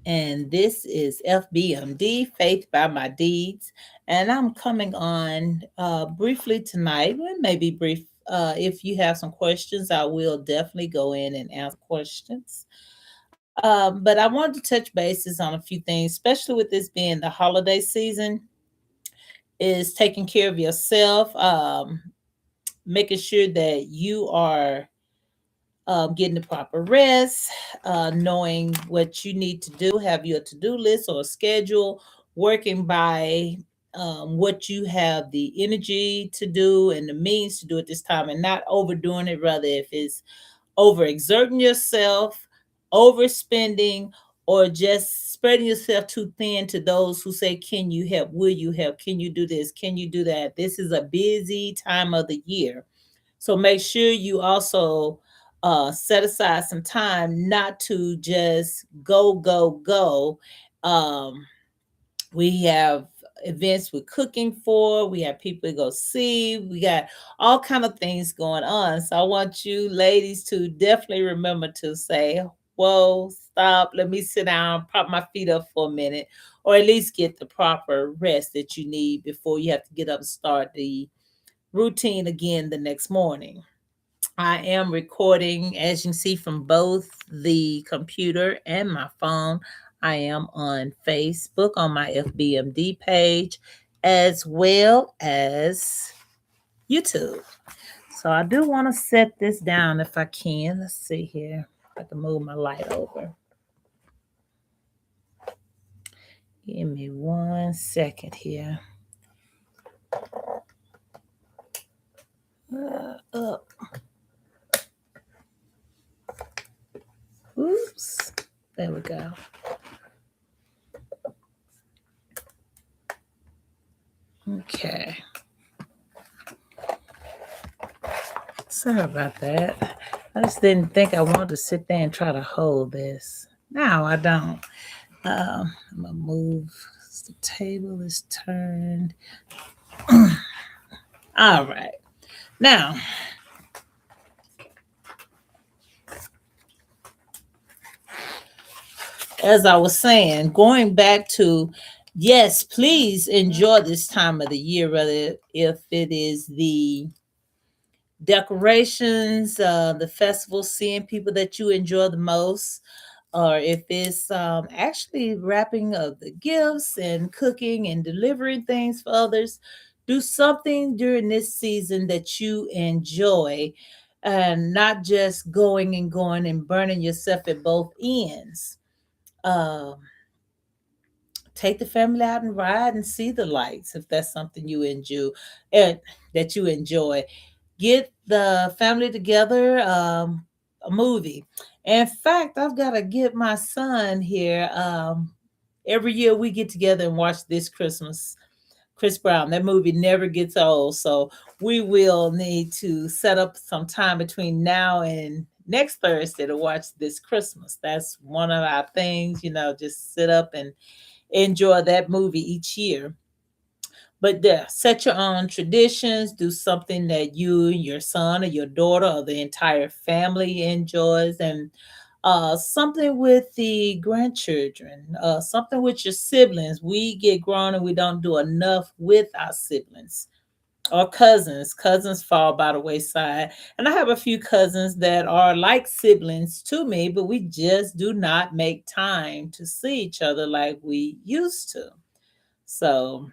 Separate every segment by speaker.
Speaker 1: and this is FBMD, Faith by My Deeds. And I'm coming on briefly tonight, well, maybe brief. If you have some questions, I will definitely go in and answer questions. But I wanted to touch bases on a few things, especially with this being the holiday season, is taking care of yourself, making sure that you are getting the proper rest, knowing what you need to do, have your to do list or a schedule, working by what you have the energy to do and the means to do at this time, and not overdoing it. Rather, if it's overexerting yourself, overspending, or just spreading yourself too thin to those who say, can you help? Will you help? Can you do this? Can you do that? This is a busy time of the year, so make sure you also set aside some time not to just go, go, go. Um, we have events we're cooking for. We have people to go see. We got all kind of things going on. So I want you ladies to definitely remember to say, whoa, stop. Let me sit down, prop my feet up for a minute, or at least get the proper rest that you need before you have to get up and start the routine again the next morning. I am recording, as you can see, from both the computer and my phone. I am on Facebook on my FBMD page as well as YouTube. So I do want to set this down if I can. Let's see here. I can move my light over. Give me 1 second here. Up. Oops. There we go. Okay. Sorry about that. I just didn't think I wanted to sit there and try to hold this. No, I don't. I'm gonna move. The table is turned. All right. Now, as I was saying, going back to, yes, please enjoy this time of the year, whether if it is the decorations, the festival, seeing people that you enjoy the most, or if it's actually wrapping of the gifts and cooking and delivering things for others. Do something during this season that you enjoy, and not just going and going and burning yourself at both ends. Um, Take the family out and ride and see the lights if that's something you enjoy, and that you enjoy. Get the family together, a movie. In fact, I've got to get my son here. Every year we get together and watch This Christmas. Chris Brown, that movie never gets old. So we will need to set up some time between now and next Thursday to watch This Christmas. That's one of our things, just sit up and enjoy that movie each year. But yeah, set your own traditions. Do something that you, your son, or your daughter, or the entire family enjoys, and something with the grandchildren, something with your siblings. We get grown and we don't do enough with our siblings or cousins. Cousins fall by the wayside, and I have a few cousins that are like siblings to me, but we just do not make time to see each other like we used to. So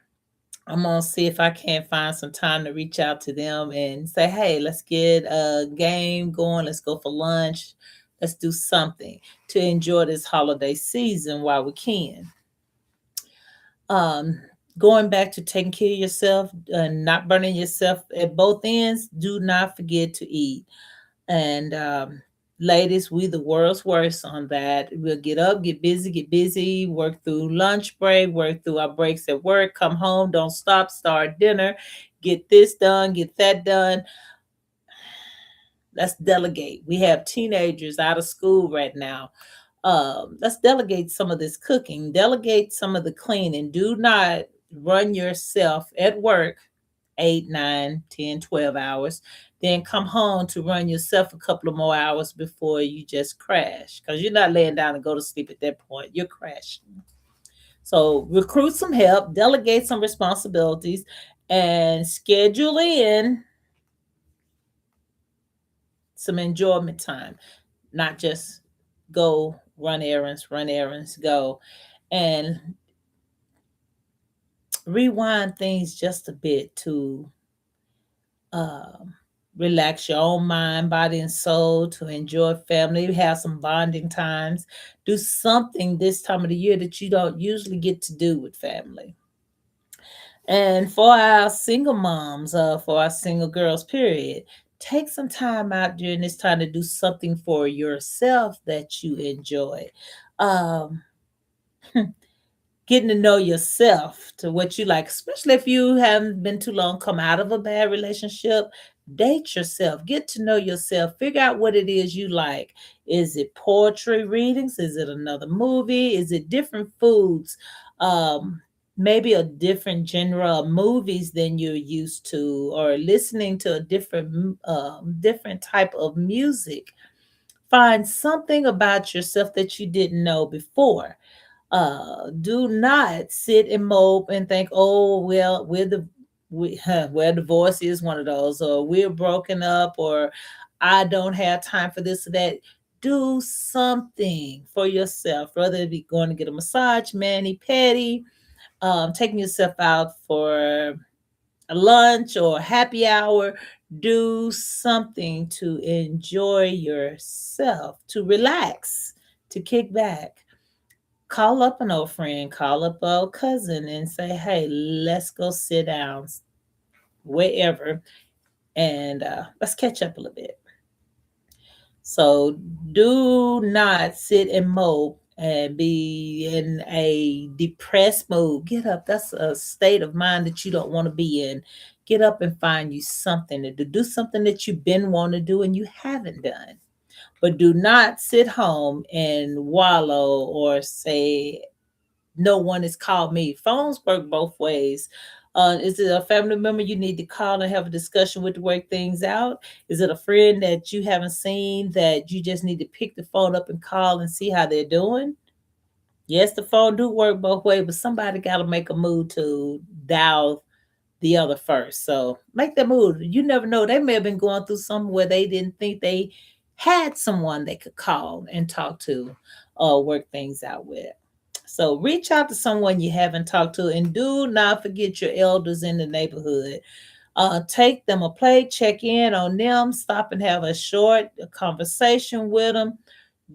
Speaker 1: I'm gonna see if I can't find some time to reach out to them and say, "Hey, let's get a game going. Let's go for lunch. Let's do something to enjoy this holiday season while we can." Um, Going back to taking care of yourself and not burning yourself at both ends. Do not forget to eat. And ladies, we the world's worst on that. We'll get up, get busy, work through lunch break, work through our breaks at work, come home, don't stop, start dinner, get this done, get that done. Let's delegate. We have teenagers out of school right now. Let's delegate some of this cooking, delegate some of the cleaning. Do not run yourself at work 8, 9, 10, 12 hours. Then come home to run yourself a couple of more hours before you just crash. Because you're not laying down and go to sleep at that point. You're crashing. So recruit some help, delegate some responsibilities, and schedule in some enjoyment time. Not just go run errands, go. And rewind things just a bit to um, relax your own mind, body, and soul, to enjoy family, have some bonding times. Do something this time of the year that you don't usually get to do with family. And for our single moms, for our single girls, period, take some time out during this time to do something for yourself that you enjoy. Um, Getting to know yourself to what you like, especially if you haven't been too long come out of a bad relationship. Date yourself, get to know yourself, figure out what it is you like. Is it poetry readings? Is it another movie? Is it different foods? Um, Maybe a different genre of movies than you're used to, or listening to a different type of music. Find something about yourself that you didn't know before. Do not sit and mope and think, oh well, well, divorce is one of those, or we're broken up, or I don't have time for this or that. Do something for yourself, whether it be going to get a massage, mani pedi, taking yourself out for a lunch or a happy hour. Do something to enjoy yourself, to relax, to kick back. Call up an old friend, call up a cousin and say, hey, let's go sit down wherever, and let's catch up a little bit. So do not sit and mope and be in a depressed mood. Get up. That's a state of mind that you don't want to be in. Get up and find you something to do. Do something that you've been wanting to do and you haven't done. But do not sit home and wallow or say, no one has called me. Phones work both ways. Is it a family member you need to call and have a discussion with to work things out? Is it a friend that you haven't seen that you just need to pick the phone up and call and see how they're doing? Yes, the phone do work both ways, but somebody got to make a move to dial the other first. So make that move. You never know. They may have been going through something where they didn't think they had someone they could call and talk to or work things out with. So reach out to someone you haven't talked to, and do not forget your elders in the neighborhood. Take them a plate, check in on them, stop and have a short conversation with them.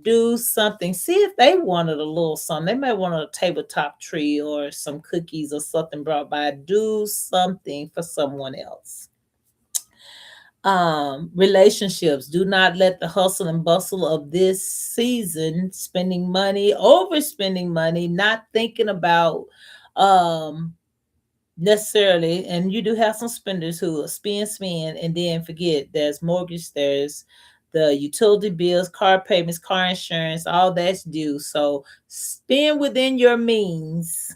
Speaker 1: Do something. See if they wanted a little something. They may want a tabletop tree or some cookies or something brought by. Do something for someone else. Relationships. Do not let the hustle and bustle of this season, spending money, overspending money, not thinking about um necessarily, and you do have some spenders who will spend and then forget there's mortgage, there's the utility bills, car payments, car insurance, all that's due. So spend within your means,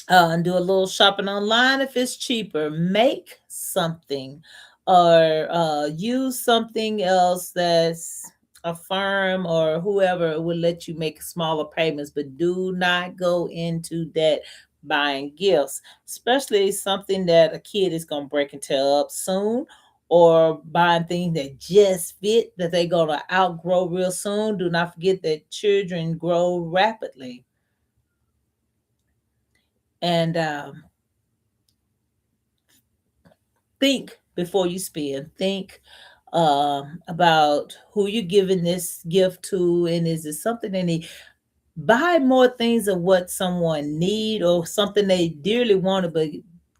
Speaker 1: and do a little shopping online if it's cheaper. Make something, or use something else that's a firm or whoever will let you make smaller payments, but do not go into debt buying gifts, especially something that a kid is going to break and tear up soon, or buying things that just fit that they're going to outgrow real soon. Do not forget that children grow rapidly. And think before you spend. Think about who you're giving this gift to, and is it something they need. Buy more things of what someone need, or something they dearly wanted but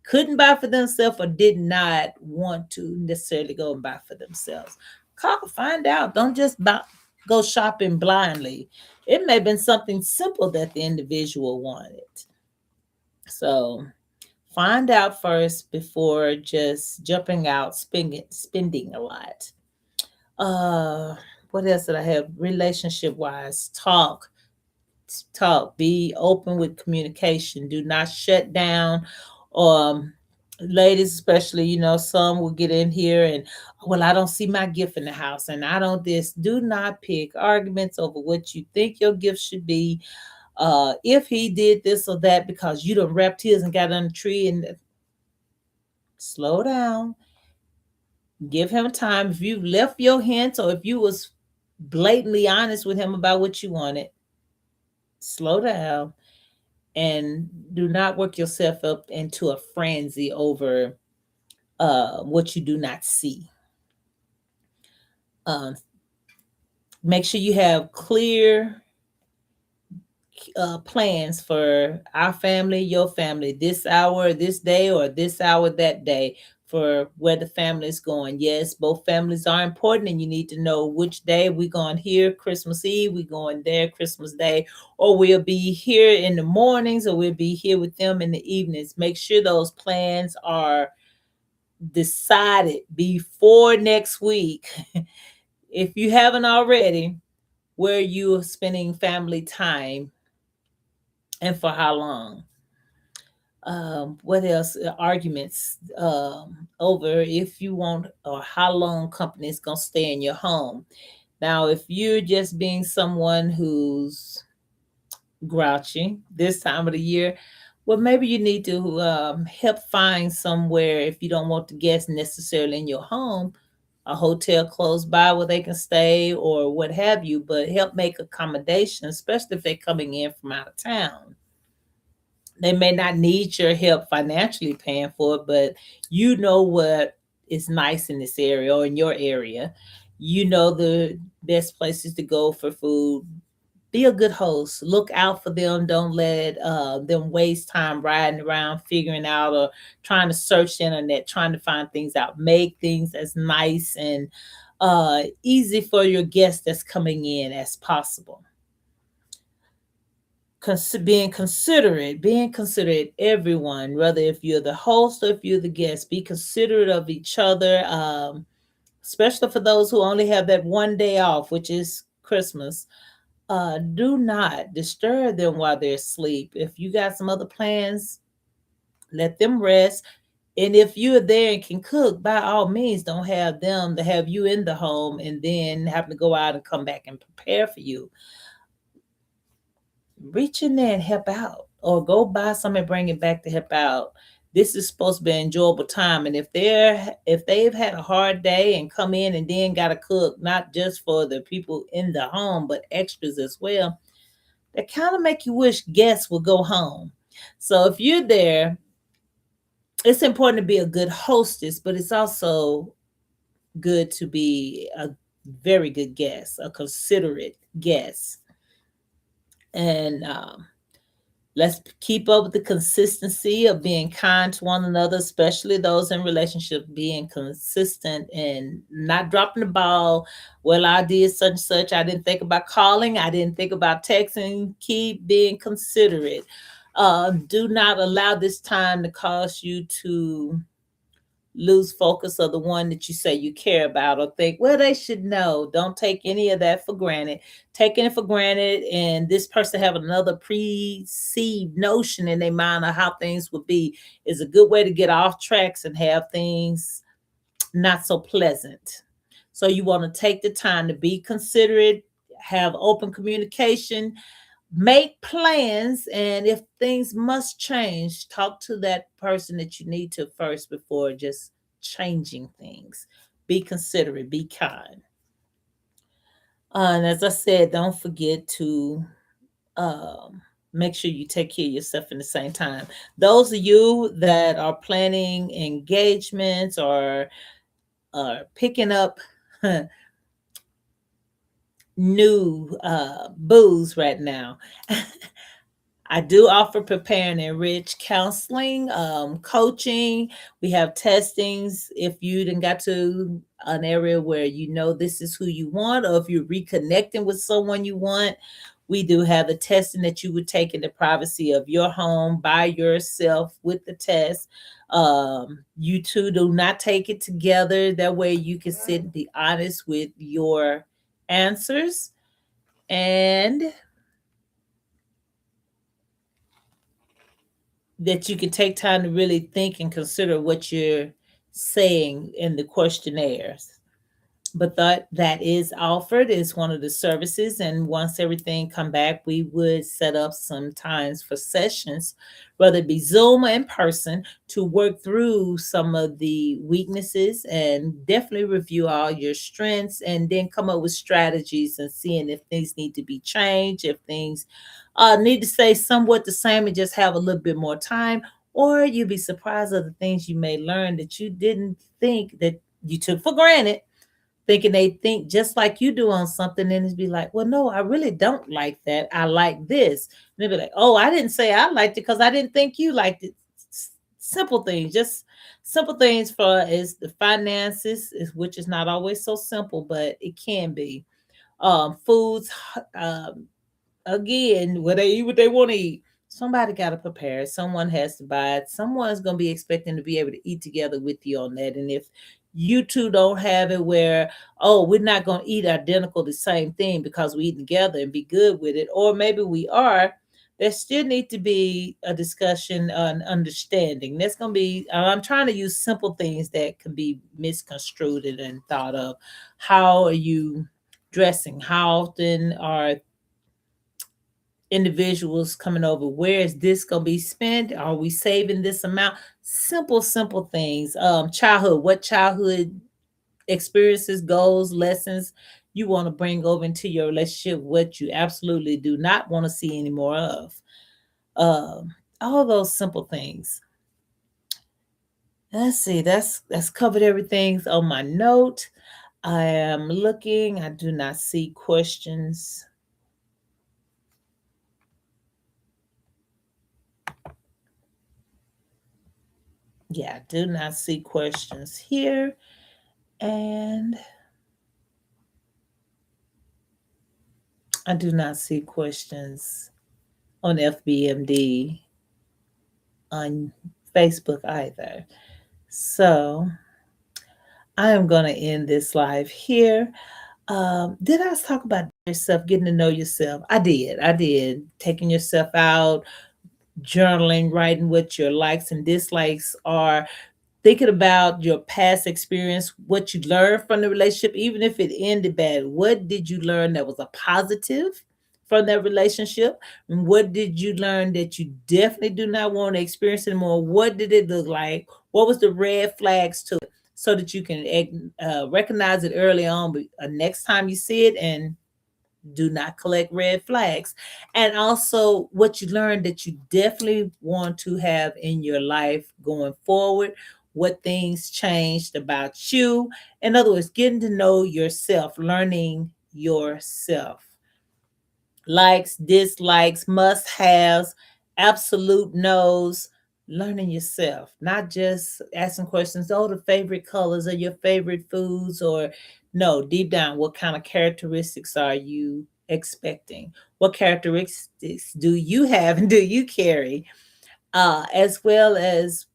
Speaker 1: couldn't buy for themselves, or did not want to necessarily go and buy for themselves. Call, find out. Don't just go shopping blindly. It may have been something simple that the individual wanted. So find out first before just jumping out, spending a lot. What else did I have? Relationship wise, talk. Be open with communication. Do not shut down. Ladies, especially, some will get in here and, well, I don't see my gift in the house, and I don't this. Do not pick arguments over what you think your gift should be. If he did this or that because you done wrapped his and got on the tree, and slow down. Give him time. If you left your hints, or if you was blatantly honest with him about what you wanted, slow down and do not work yourself up into a frenzy over what you do not see. Um, Make sure you have clear plans for our family, your family, this hour, this day, or this hour, that day, for where the family is going. Yes, both families are important, and you need to know which day we're going here, Christmas Eve, we're going there, Christmas Day, or we'll be here in the mornings, or we'll be here with them in the evenings. Make sure those plans are decided before next week. If you haven't already, where you are spending family time and for how long. What else? Arguments over if you want or how long company is going to stay in your home. Now, if you're just being someone who's grouchy this time of the year, well, maybe you need to help find somewhere, if you don't want the guests necessarily in your home, a hotel close by where they can stay or what have you, but help make accommodations, especially if they're coming in from out of town. They may not need your help financially paying for it, but you know what is nice in this area or in your area. You know the best places to go for food. Be a good host. Look out for them. Don't let them waste time riding around figuring out or trying to search the internet, trying to find things out. Make things as nice and easy for your guests that's coming in as possible. Being considerate, everyone, whether if you're the host or if you're the guest, be considerate of each other, especially for those who only have that one day off, which is Christmas. Do not disturb them while they're asleep. If you got some other plans, let them rest. And if you're there and can cook, by all means, don't have them to have you in the home and then have to go out and come back and prepare for you. Reach in there and help out, or go buy something and bring it back to help out. This is supposed to be an enjoyable time, and if they've had a hard day and come in and then got to cook, not just for the people in the home but extras as well, that kind of make you wish guests would go home. So if you're there, it's important to be a good hostess, but it's also good to be a very good guest, a considerate guest. And let's keep up with the consistency of being kind to one another, especially those in relationships, being consistent and not dropping the ball. Well, I did such and such. I didn't think about calling. I didn't think about texting. Keep being considerate. Do not allow this time to cause you to lose focus of the one that you say you care about, or think, well, they should know. Don't take any of that for granted. Taking it for granted and this person have another perceived notion in their mind of how things would be is a good way to get off tracks and have things not so pleasant. So you want to take the time to be considerate, have open communication, make plans, and if things must change, talk to that person that you need to first before just changing things. Be considerate, be kind. And as I said, don't forget to make sure you take care of yourself in the same time. Those of you that are planning engagements or are picking up new booze right now, I do offer prepare and enrich counseling, coaching. We have testings. If you didn't got to an area where you know this is who you want, or if you're reconnecting with someone you want, we do have the testing that you would take in the privacy of your home by yourself with the test. You two do not take it together. That way you can sit and be honest with your answers. And that you can take time to really think and consider what you're saying in the questionnaires. But that is offered is one of the services, and once everything come back, we would set up some times for sessions, whether it be Zoom or in person, to work through some of the weaknesses and definitely review all your strengths, and then come up with strategies and seeing if things need to be changed, if things need to stay somewhat the same and just have a little bit more time, or you'll be surprised of the things you may learn that you didn't think that you took for granted, thinking they think just like you do on something, and it's be like, well, no, I really don't like that. I like this. And they be like, oh, I didn't say I liked it because I didn't think you liked it. Simple things, just simple things for is the finances, is which is not always so simple, but it can be. Foods, um, again, what they eat, what they want to eat. Somebody got to prepare it. Someone has to buy it. Someone's going to be expecting to be able to eat together with you on that. And if you two don't have it where, oh, we're not going to eat identical the same thing because we eat together and be good with it, or maybe we are, there still need to be a discussion on understanding. That's going to be, I'm trying to use simple things that can be misconstrued and thought of. How are you dressing? How often are individuals coming over? Where is this going to be spent? Are we saving this amount? Simple, simple things. Childhood, what childhood experiences, goals, lessons you want to bring over into your relationship, what you absolutely do not want to see any more of. All those simple things. Let's see, that's covered everything on my note. I am looking, I do not see questions. Yeah, I do not see questions here. And I do not see questions on FBMD on Facebook either. So I am going to end this live here. Did I talk about yourself, getting to know yourself? I did. I did. Taking yourself out, journaling, writing what your likes and dislikes are, thinking about your past experience, what you learned from the relationship, even if it ended bad. What did you learn that was a positive from that relationship? And what did you learn that you definitely do not want to experience anymore? What did it look like? What was the red flags to it? So that you can recognize it early on, but next time you see it, and do not collect red flags. And also what you learned that you definitely want to have in your life going forward, what things changed about you. In other words, getting to know yourself, learning yourself. Likes, dislikes, must haves, absolute no's, learning yourself, not just asking questions, oh, the favorite colors or your favorite foods, or no, deep down, what kind of characteristics are you expecting? What characteristics do you have and do you carry? As well as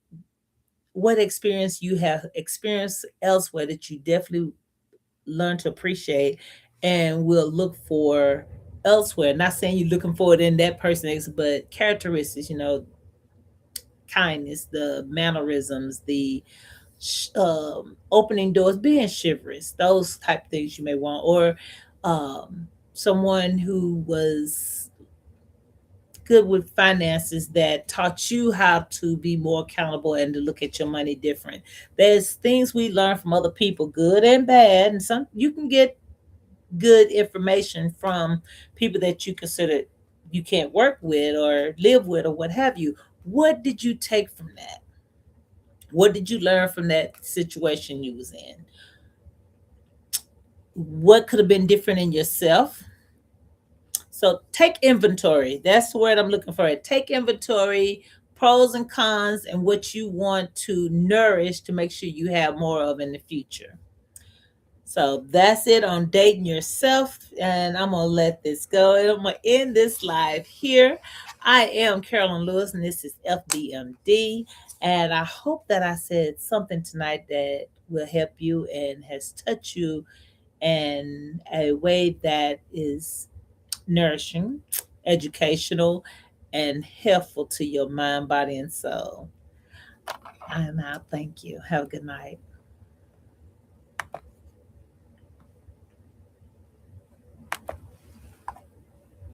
Speaker 1: what experience you have experienced elsewhere that you definitely learn to appreciate and will look for elsewhere. Not saying you're looking for it in that person, but characteristics, kindness, the mannerisms, the opening doors, being chivalrous, those type things you may want, or someone who was good with finances that taught you how to be more accountable and to look at your money different. There's things we learn from other people, good and bad, and some you can get good information from people that you consider you can't work with or live with or what have you. What did you take from that? What did you learn from that situation you was in? What could have been different in yourself? So take inventory. That's the word I'm looking for. Take inventory, pros and cons, and what you want to nourish to make sure you have more of in the future. So that's it on dating yourself. And I'm going to let this go. And I'm going to end this live here. I am Carolyn Lewis, and this is FBMD. And I hope that I said something tonight that will help you and has touched you in a way that is nourishing, educational, and helpful to your mind, body, and soul. I'm out. Thank you. Have a good night.